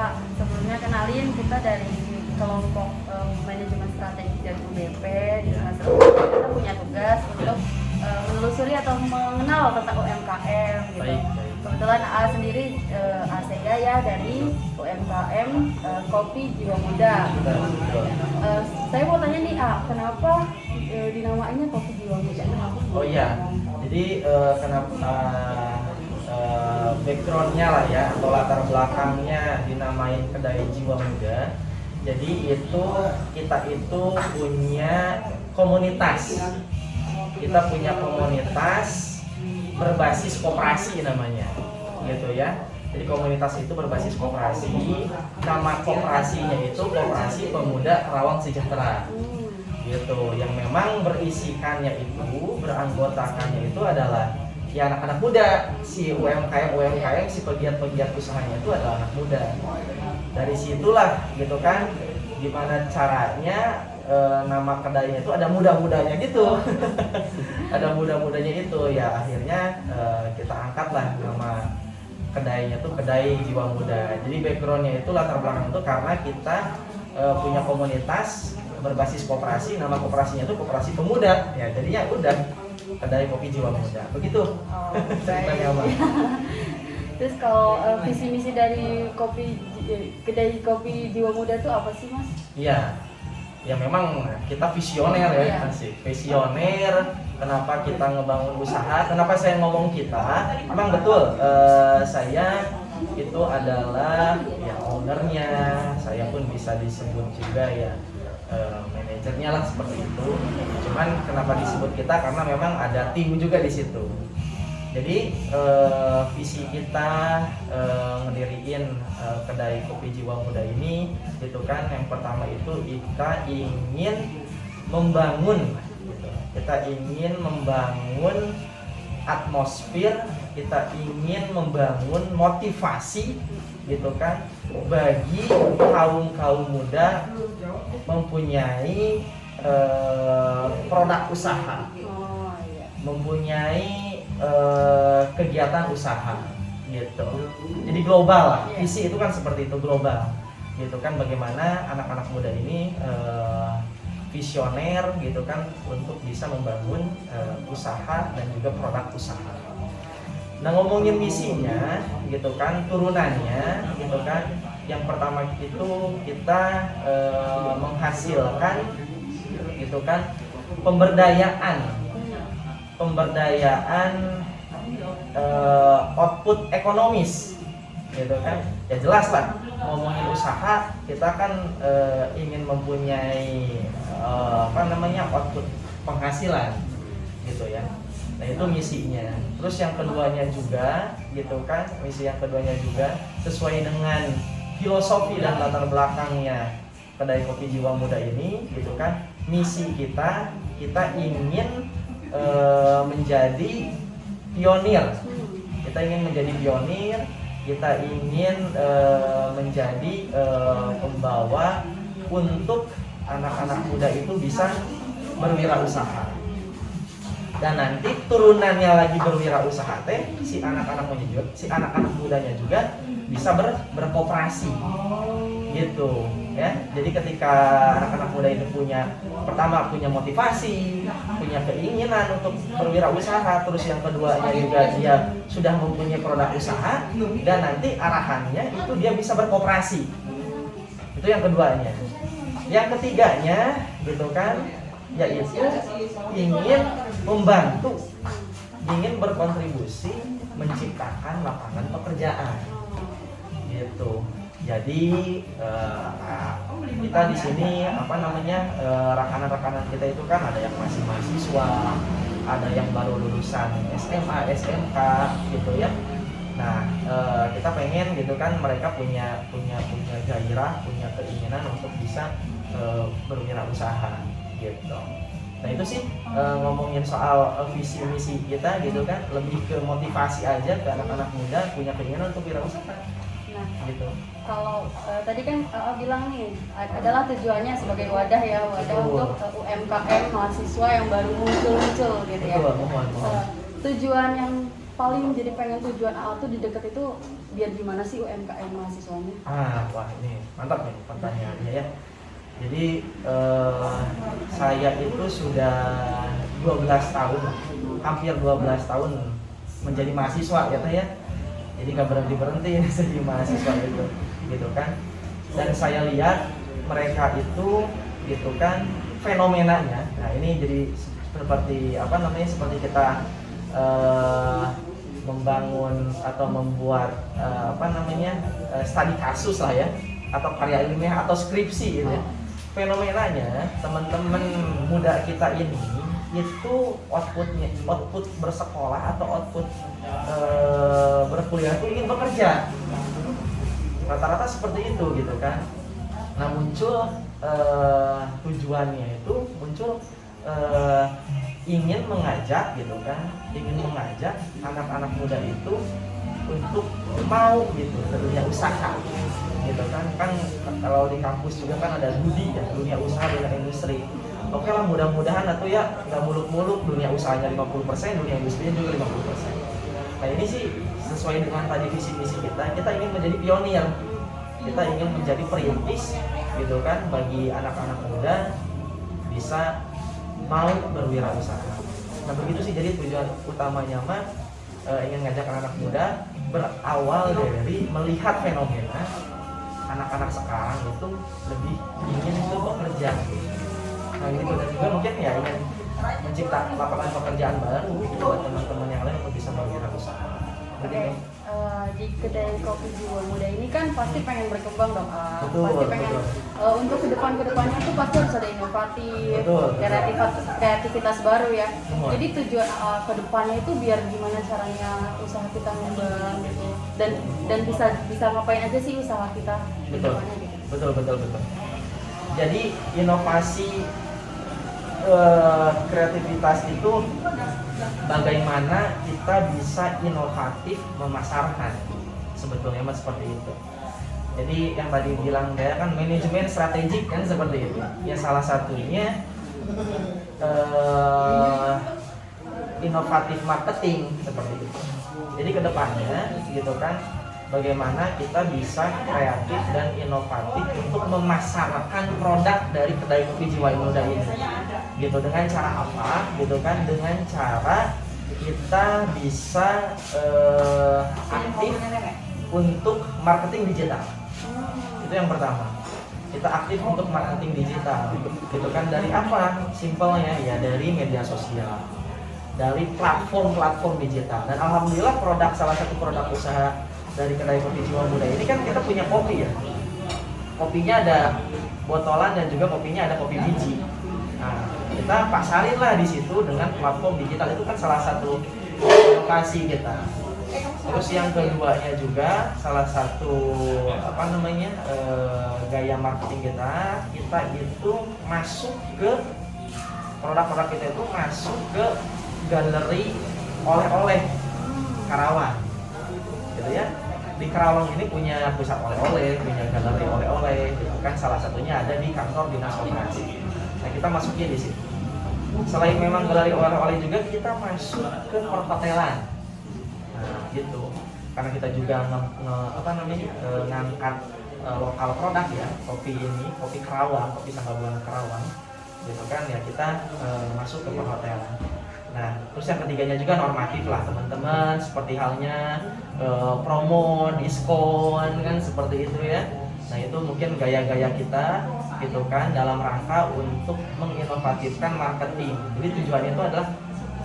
Kak, sebelumnya kenalin kita dari kelompok manajemen strategi dari UBP. Di semester kita punya tugas untuk menelusuri atau mengenal tentang UMKM gitu. Baik. Kebetulan A sendiri Asega ya dari UMKM Kopi Jiwa Muda. Saya mau tanya nih A, kenapa dinamainnya Kopi Jiwa Muda? Oh iya, jadi kenapa backgroundnya lah ya, atau latar belakangnya dinamain Kedai Jiwa Muda. Jadi itu kita itu punya komunitas. Kita punya komunitas berbasis koperasi namanya, gitu ya. Jadi komunitas itu berbasis koperasi. Nama koperasinya itu Koperasi Pemuda Kerawang Sejahtera, gitu. Yang memang berisikannya itu, beranggotakannya itu adalah ya anak-anak muda. Si UMKM, si pegiat-pegiat usahanya itu adalah anak muda. Dari situlah, gitu kan, gimana caranya nama kedainya itu ada muda-mudanya gitu. Ada muda-mudanya itu ya, akhirnya kita angkatlah nama kedainya tuh Kedai Jiwa Muda. Jadi backgroundnya itu, latar belakang itu karena kita punya komunitas berbasis koperasi. Nama koperasinya itu Koperasi Pemuda ya, jadinya udah Kedai Kopi Jiwa Muda begitu. Ceritanya Mbak. Terus kalau visi misi dari Kedai Kopi Jiwa Muda itu apa sih Mas? Iya, ya memang kita visioner ya, asik. Visioner. Kenapa kita ngebangun usaha? Kenapa saya ngomong kita? Memang betul, saya itu adalah ya ownernya. Saya pun bisa disebut juga ya manajernya lah, seperti itu. Cuman kenapa disebut kita? Karena memang ada tim juga di situ. Jadi visi kita ngediriin Kedai Kopi Jiwa Muda ini, gitu kan. Yang pertama itu kita ingin membangun, gitu. Kita ingin membangun atmosfer, kita ingin membangun motivasi, gitu kan, bagi kaum muda mempunyai produk usaha, mempunyai kegiatan usaha, gitu. Jadi global lah, visi itu kan seperti itu, global, gitu kan. Bagaimana anak-anak muda ini visioner, gitu kan, untuk bisa membangun usaha dan juga produk usaha. Nah, ngomongin misinya, gitu kan, turunannya, gitu kan. Yang pertama itu kita menghasilkan, gitu kan, pemberdayaan output ekonomis, gitu kan. Ya jelas lah, ngomongin usaha kita kan ingin mempunyai output penghasilan, gitu ya. Nah, itu misinya. Terus yang keduanya juga, gitu kan, misi yang keduanya juga sesuai dengan filosofi dan latar belakangnya Kedai Kopi Jiwa Muda ini, gitu kan. Misi kita ingin menjadi pionir. Kita ingin menjadi pionir, kita ingin menjadi pembawa untuk anak-anak muda itu bisa berwirausaha. Dan nanti turunannya lagi berwirausaha teh, si anak-anak mudanya juga bisa berkooperasi, gitu ya. Jadi ketika anak-anak muda itu punya motivasi, punya keinginan untuk berwirausaha, terus yang keduanya juga dia sudah mempunyai produk usaha, dan nanti arahannya itu dia bisa berkooperasi. Itu yang keduanya. Yang ketiganya, gitu kan, yaitu ingin membantu, ingin berkontribusi menciptakan lapangan pekerjaan, gitu. Jadi kita di sini rekan-rekan kita itu kan ada yang masih mahasiswa, ada yang baru lulusan SMA, SMK, gitu ya. Nah, kita pengen, gitu kan, mereka punya gairah, punya keinginan untuk bisa berwirausaha, gitu. Nah, itu sih ngomongin soal visi misi kita, gitu kan, lebih ke motivasi aja ke anak-anak muda punya keinginan untuk wirausaha. Nah, gitu. Kalau tadi kan bilang nih adalah tujuannya sebagai wadah ya, untuk UMKM mahasiswa yang baru muncul gitu ya. Betul, mohon. Tujuan yang paling jadi pengen tujuan AA tuh di dekat itu biar gimana sih UMKM mahasiswanya? Wah ini mantap nih pertanyaannya ya. Jadi saya itu sudah 12 tahun, hampir 12 tahun menjadi mahasiswa ya Teh ya. Jadi nggak berhenti jadi mahasiswa itu, gitu kan. Dan saya lihat mereka itu, gitu kan, fenomenanya. Nah ini jadi seperti apa namanya, seperti kita membangun atau membuat apa namanya studi kasus lah ya, atau karya ilmiah atau skripsi gitu ya. Fenomenanya teman-teman muda kita ini itu output bersekolah atau output berkuliah itu ingin bekerja, rata-rata seperti itu gitu kan. Nah muncul tujuannya itu muncul ingin mengajak gitu kan, ingin mengajak anak-anak muda itu untuk mau gitu ke dunia usaha gitu kan. Kalau di kampus juga kan ada DUDI ya, dunia usaha, dunia industri. Oke lah, mudah-mudahan atau ya nggak muluk-muluk, dunia usahanya 50%, dunia industrinya juga 50%. Nah ini sih sesuai dengan tadi visi misi kita ingin menjadi pionir, kita ingin menjadi perintis gitu kan, bagi anak-anak muda bisa mau berwirausaha. Nah begitu sih, jadi tujuan utamanya mah ingin ngajak anak muda berawal dari melihat fenomena anak-anak sekarang itu lebih ingin itu bekerja. Nah gitu, dan juga mungkin ya ingin menciptakan lapangan pekerjaan baru buat teman-teman yang lain untuk bisa berwirausaha. Oke, di kedai kopi Jiwa Muda ini kan pasti pengen berkembang dong, Betul, pasti pengen untuk kedepannya tuh pasti harus ada inovatif, Betul. kreativitas baru ya. Semua. Jadi tujuan kedepannya itu biar gimana caranya usaha kita ngembang gitu, dan bisa ngapain aja sih usaha kita kedepannya gitu. Betul. Jadi inovasi kreativitas itu bagaimana kita bisa inovatif memasarkan, sebetulnya mas seperti itu. Jadi yang tadi bilang saya kan manajemen strategik kan seperti itu. Ya salah satunya inovatif marketing seperti itu. Jadi kedepannya gitu kan, bagaimana kita bisa kreatif dan inovatif untuk memasarkan produk dari kedai kopi Jiwa Muda ini. Gitu, dengan cara apa? Gitu kan, dengan cara kita bisa aktif untuk marketing digital. Itu yang pertama. Kita aktif untuk marketing digital. Gitu kan, dari apa? Simpelnya ya dari media sosial, dari platform digital. Dan alhamdulillah salah satu produk usaha dari kedai kopi Jiwa Muda ini kan kita punya kopi ya. Kopinya ada botolan dan juga kopinya ada kopi biji. Nah, kita pasarin lah di situ dengan platform digital, itu kan salah satu inovasi kita. Terus yang keduanya juga salah satu apa namanya gaya marketing kita itu masuk ke produk-produk kita itu masuk ke galeri oleh-oleh Karawang, gitu ya. Di Karawang ini punya pusat oleh-oleh, punya galeri oleh-oleh, gitu kan. Salah satunya ada di kantor dinas koperasi. Nah kita masuknya di situ. Selain memang galeri oleh-oleh juga kita masuk ke perhotelan. Nah gitu. Karena kita juga ngangkat lokal produk ya, kopi ini, kopi Karawang, kopi Sanggabuana Karawang, gitu kan ya, kita masuk ke perhotelan. Nah, terus yang ketiganya juga normatif lah teman-teman, seperti halnya promo, diskon kan seperti itu ya. Nah itu mungkin gaya-gaya kita gitu kan dalam rangka untuk menginovatifkan marketing. Jadi tujuannya itu adalah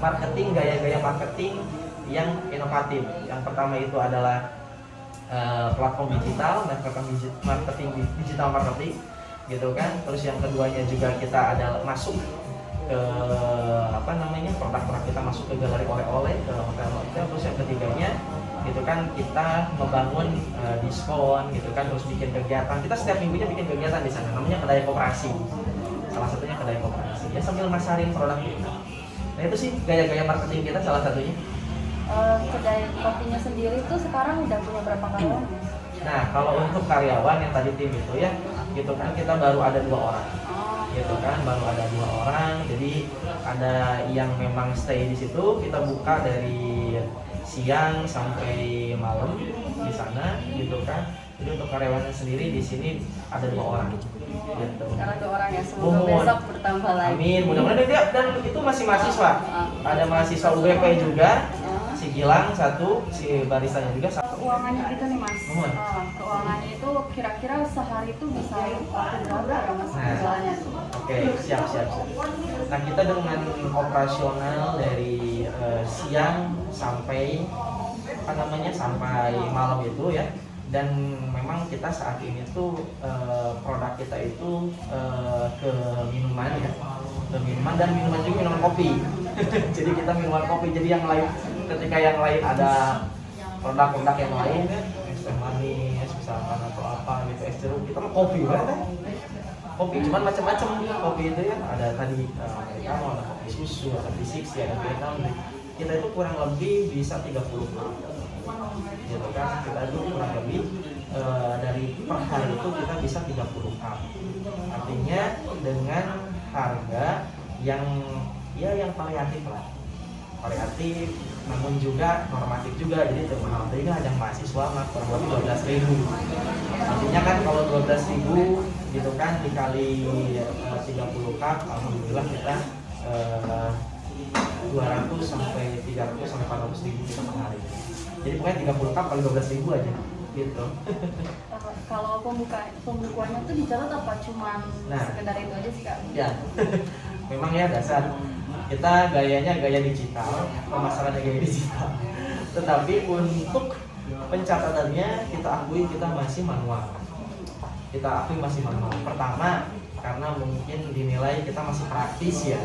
marketing, gaya-gaya marketing yang inovatif. Yang pertama itu adalah platform digital, marketing digital marketing gitu kan. Terus yang keduanya juga kita ada masuk ke apa namanya produk-produk kita masuk ke galeri oleh-oleh, ke hotel-hotel. Terus yang ketiganya gitu kan kita membangun diskon gitu kan, terus bikin kegiatan. Kita setiap minggunya bikin kegiatan di sana, namanya kedai koperasi. Salah satunya kedai koperasi ya, sambil masarin produk kita. Nah itu sih gaya-gaya marketing kita salah satunya. Kedai kopinya sendiri itu sekarang udah punya berapa karyawan? Nah kalau untuk karyawan yang tadi tim itu ya gitu kan, kita baru ada 2 orang gitu kan, baru ada 2 orang. Jadi ada yang memang stay di situ, kita buka dari siang sampai malam di sana gitu kan. Jadi untuk karyawannya sendiri di sini ada 2 orang gitu. Karena 2 orang ya, semoga besok bertambah lagi. Amin, mudah-mudahan dia, dan itu masih mahasiswa. Ada mahasiswa UBP juga, si Gilang satu, si baristanya juga satu. Keuangannya gitu nih Mas. Keuangannya itu kira-kira sehari itu bisa berapa ya Mas penjualannya tuh? Oke, siap. Nah, kita dengan operasional dari siang sampai sampai malam itu ya. Dan memang kita saat ini tuh produk kita itu ke minuman ya, ke minuman dan minuman juga minuman kopi. Jadi kita minuman kopi. Jadi yang lain, ketika yang lain ada produk-produk yang lain ya, es teh manis misalkan atau apa gitu, es jeruk, kita mah kopi kan? Kopi cuman macam-macam kopi itu ya. Ada tadi americano, ada kopi susu, ada V60, ada Vietnam. Kita itu kurang lebih bisa 30 gitu kan. Kita itu kurang lebih dari per hari itu kita bisa 30 cup. Artinya dengan harga yang variatif lah, variatif namun juga normatif juga. Jadi termahal tadi kan ada mahasiswa mah kurang lebih 12.000. Artinya kan kalau 12.000 gitu kan dikali 30 cup, alhamdulillah kita 200 sampai 300 sampai 400.000 kita per hari. Jadi pokoknya 30 cup kali 12.000 aja gitu. Kalau pembukuannya tuh dicatat apa cuman sekedar itu aja sih Kak? Ya. Memang ya dasar kita gayanya gaya digital, pemasarannya gaya digital. Tetapi untuk pencatatannya kita akui kita masih manual. Pertama karena mungkin dinilai kita masih praktis ya.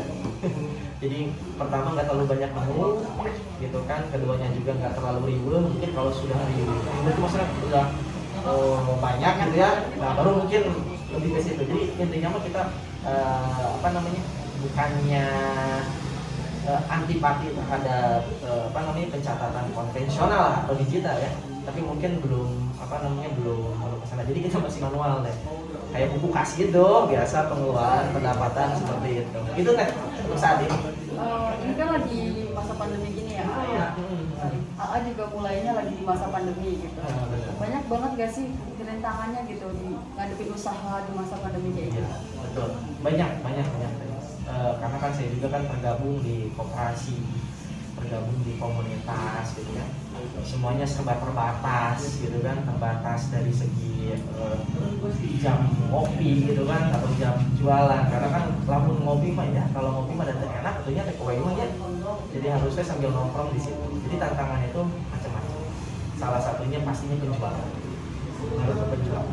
Jadi pertama nggak terlalu banyak menu gitu kan, keduanya juga nggak terlalu ribet. Mungkin kalau sudah ribet itu maksudnya udah banyak gitu ya, nah baru mungkin lebih ke situ. Jadi intinya mah kita bukannya antipati terhadap pencatatan konvensional atau digital ya, tapi mungkin belum kesana. Jadi kita masih manual deh, kayak buku kas gitu, biasa pengeluaran pendapatan seperti itu. Itu teh untuk saat ini. Ini kan lagi masa pandemi gini ya. AA juga mulainya lagi di masa pandemi gitu. Banyak banget gak sih rintangannya gitu di ngadepin usaha di masa pandemi kayak gitu? Betul, banyak. Karena kan saya juga kan tergabung di koperasi, tergabung di komunitas gitu kan. Semuanya serba terbatas gitu kan, terbatas dari segi jam ngopi gitu kan, atau jam jualan. Karena kan lamun ngopi mah ya, kalau ngopi mah datang enak, tentunya take away mah ya. Jadi harusnya sambil nongkrong di situ. Jadi tantangan itu macam-macam. Salah satunya pastinya penjualan. Harus ke penjualan.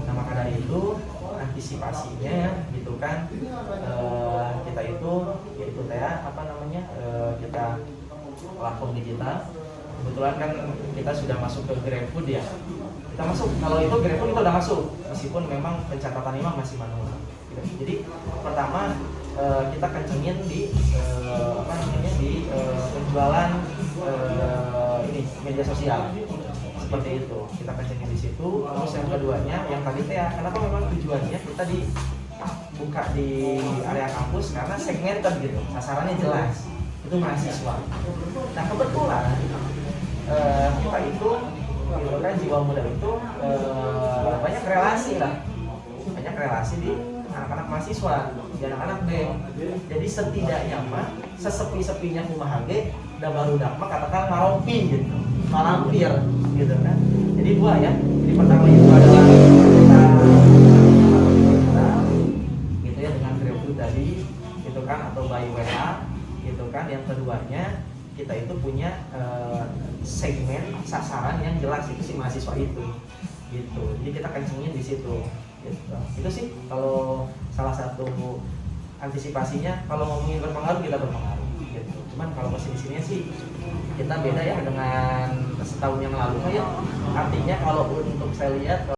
Nah maka dari itu antisipasinya gitu kan, kita itu yaitu kita platform digital. Kebetulan kan kita sudah masuk ke GrabFood ya. Kalau itu GrabFood kita udah masuk, meskipun memang pencatatan imam masih manual. Jadi pertama kita kencengin di penjualan media sosial seperti itu. Kita kencengin di situ. Terus yang keduanya, yang tadi kenapa memang tujuannya kita buka di area kampus karena segmented gitu, sasarannya jelas. Itu mahasiswa. Nah kebetulan kita itu gitu kan, jiwa muda itu banyak relasi di anak-anak mahasiswa, di anak-anak BEM. Jadi setidaknya mah sesepi-sepinya kumaha ge da baru mah katakan ngarompi gitu, malampir gitu kan. Jadi dua ya. Jadi pertama itu adalah kita gitu ya dengan GrabFood tadi gitu kan, atau by WA gitu kan. Yang keduanya kita itu punya segmen sasaran yang jelas, itu si mahasiswa itu gitu. Jadi kita kencengin di situ gitu. Itu sih kalau salah satu antisipasinya. Kalau ngomongin berpengaruh, kita berpengaruh gitu. Cuman kalau masih di sini sih kita beda ya dengan setahun yang lalu ya. Artinya kalau untuk saya lihat